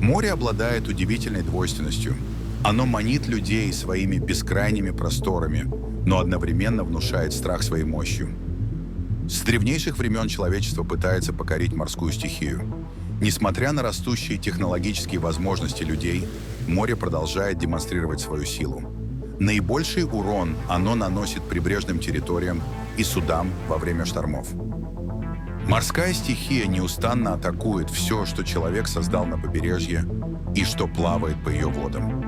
Море обладает удивительной двойственностью. Оно манит людей своими бескрайними просторами, но одновременно внушает страх своей мощью. С древнейших времен человечество пытается покорить морскую стихию. Несмотря на растущие технологические возможности людей, море продолжает демонстрировать свою силу. Наибольший урон оно наносит прибрежным территориям и судам во время штормов. Морская стихия неустанно атакует все, что человек создал на побережье и что плавает по ее водам.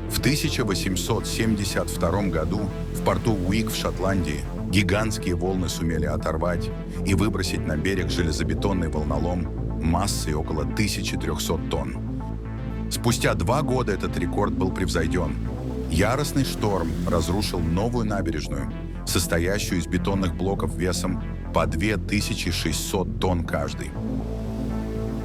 В 1872 году в порту Уик в Шотландии гигантские волны сумели оторвать и выбросить на берег железобетонный волнолом массой около 1300 тонн. Спустя 2 года этот рекорд был превзойден. Яростный шторм разрушил новую набережную, состоящую из бетонных блоков весом по 2600 тонн каждый.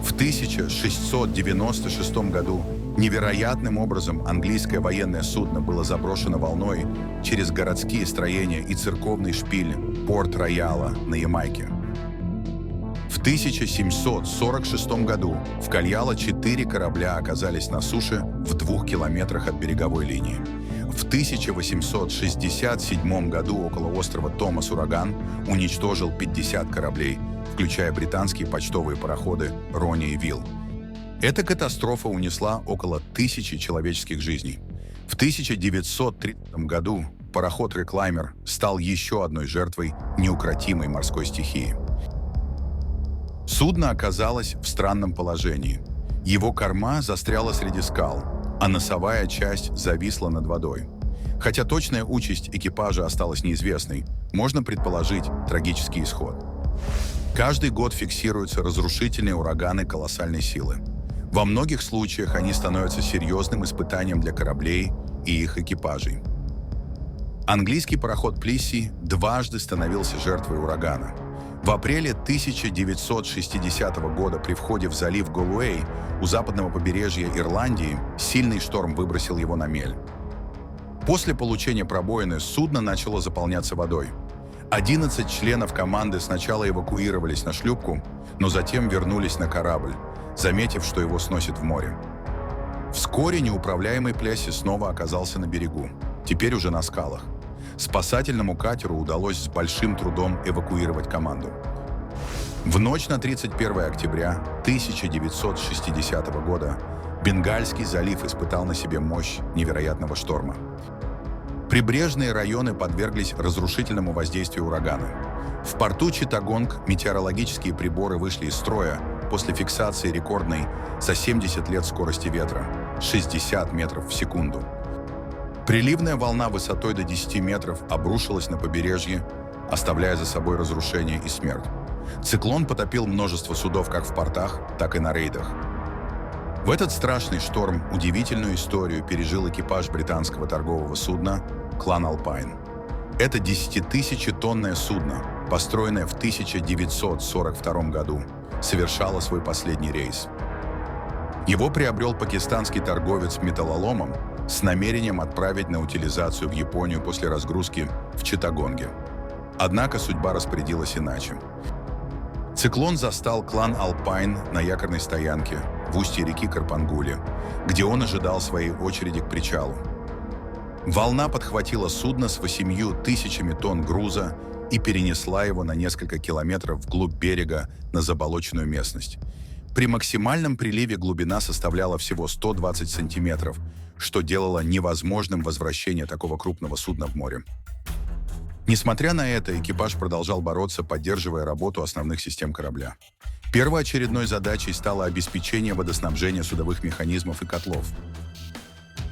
В 1696 году невероятным образом английское военное судно было заброшено волной через городские строения и церковный шпиль Порт-Рояла на Ямайке. В 1746 году в Кальяло 4 корабля оказались на суше в 2 километрах от береговой линии. В 1867 году около острова Томас ураган уничтожил 50 кораблей, включая британские почтовые пароходы «Рони» и «Вилл». Эта катастрофа унесла около 1000 человеческих жизней. В 1930 году пароход «Реклаймер» стал еще одной жертвой неукротимой морской стихии. Судно оказалось в странном положении. Его корма застряла среди скал, а носовая часть зависла над водой. Хотя точная участь экипажа осталась неизвестной, можно предположить трагический исход. Каждый год фиксируются разрушительные ураганы колоссальной силы. Во многих случаях они становятся серьезным испытанием для кораблей и их экипажей. Английский пароход «Плисси» дважды становился жертвой урагана. В апреле 1960 года при входе в залив Галуэй у западного побережья Ирландии сильный шторм выбросил его на мель. После получения пробоины судно начало заполняться водой. 11 членов команды сначала эвакуировались на шлюпку, но затем вернулись на корабль, заметив, что его сносит в море. Вскоре неуправляемый Плесси снова оказался на берегу, теперь уже на скалах. Спасательному катеру удалось с большим трудом эвакуировать команду. В ночь на 31 октября 1960 года Бенгальский залив испытал на себе мощь невероятного шторма. Прибрежные районы подверглись разрушительному воздействию урагана. В порту Читтагонг метеорологические приборы вышли из строя после фиксации рекордной за 70 лет скорости ветра – 60 метров в секунду. Приливная волна высотой до 10 метров обрушилась на побережье, оставляя за собой разрушение и смерть. Циклон потопил множество судов как в портах, так и на рейдах. В этот страшный шторм удивительную историю пережил экипаж британского торгового судна «Клан Алпайн». Это 10-тысячетонное судно, построенное в 1942 году, совершало свой последний рейс. Его приобрел пакистанский торговец металлоломом с намерением отправить на утилизацию в Японию после разгрузки в Читтагонге. Однако судьба распорядилась иначе. Циклон застал клан Алпайн на якорной стоянке в устье реки Карпангули, где он ожидал своей очереди к причалу. Волна подхватила судно с 8000 тонн груза и перенесла его на несколько километров вглубь берега на заболоченную местность. При максимальном приливе глубина составляла всего 120 сантиметров, что делало невозможным возвращение такого крупного судна в море. Несмотря на это, экипаж продолжал бороться, поддерживая работу основных систем корабля. Первоочередной задачей стало обеспечение водоснабжения судовых механизмов и котлов.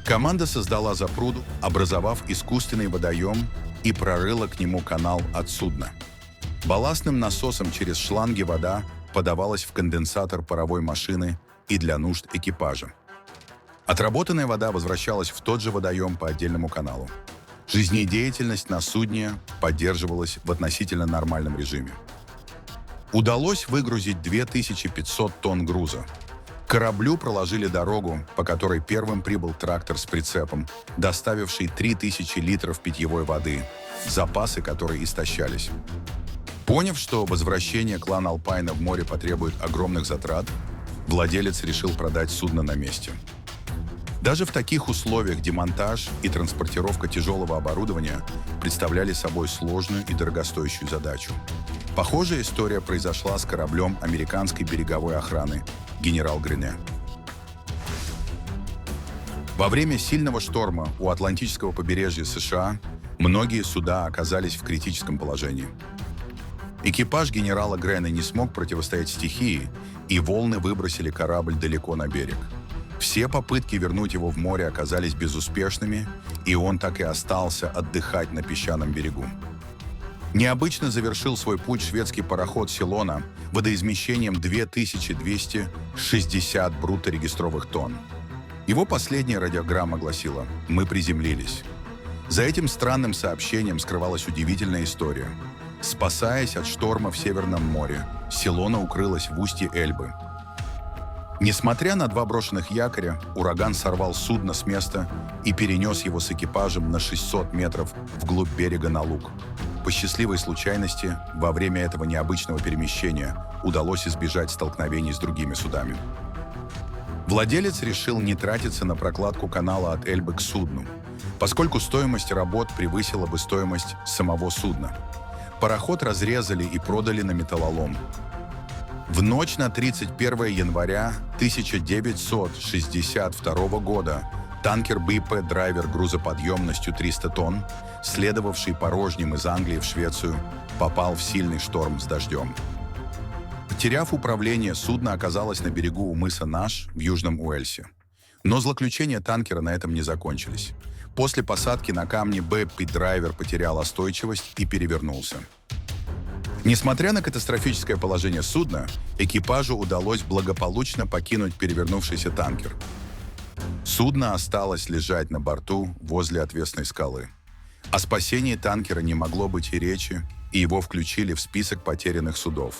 Команда создала запруду, образовав искусственный водоем и прорыла к нему канал от судна. Балластным насосом через шланги вода подавалась в конденсатор паровой машины и для нужд экипажа. Отработанная вода возвращалась в тот же водоем по отдельному каналу. Жизнедеятельность на судне поддерживалась в относительно нормальном режиме. Удалось выгрузить 2500 тонн груза. Кораблю проложили дорогу, по которой первым прибыл трактор с прицепом, доставивший 3000 литров питьевой воды, запасы которой истощались. Поняв, что возвращение клана Алпайна в море потребует огромных затрат, владелец решил продать судно на месте. Даже в таких условиях демонтаж и транспортировка тяжелого оборудования представляли собой сложную и дорогостоящую задачу. Похожая история произошла с кораблем американской береговой охраны «Генерал Грене». Во время сильного шторма у Атлантического побережья США многие суда оказались в критическом положении. Экипаж генерала Грена не смог противостоять стихии, и волны выбросили корабль далеко на берег. Все попытки вернуть его в море оказались безуспешными, и он так и остался отдыхать на песчаном берегу. Необычно завершил свой путь шведский пароход «Силона» водоизмещением 2260 брутторегистровых тонн. Его последняя радиограмма гласила: «Мы приземлились». За этим странным сообщением скрывалась удивительная история. Спасаясь от шторма в Северном море, «Силона» укрылась в устье Эльбы. Несмотря на 2 брошенных якоря, ураган сорвал судно с места и перенес его с экипажем на 600 метров вглубь берега на луг. По счастливой случайности, во время этого необычного перемещения удалось избежать столкновений с другими судами. Владелец решил не тратиться на прокладку канала от Эльбы к судну, поскольку стоимость работ превысила бы стоимость самого судна. Пароход разрезали и продали на металлолом. В ночь на 31 января 1962 года танкер БП «Драйвер» грузоподъемностью 300 тонн, следовавший порожним из Англии в Швецию, попал в сильный шторм с дождем. Потеряв управление, судно оказалось на берегу у мыса Наш в Южном Уэльсе. Но злоключения танкера на этом не закончились. После посадки на камни БП «Драйвер» потерял остойчивость и перевернулся. Несмотря на катастрофическое положение судна, экипажу удалось благополучно покинуть перевернувшийся танкер. Судно осталось лежать на борту возле отвесной скалы. О спасении танкера не могло быть и речи, и его включили в список потерянных судов.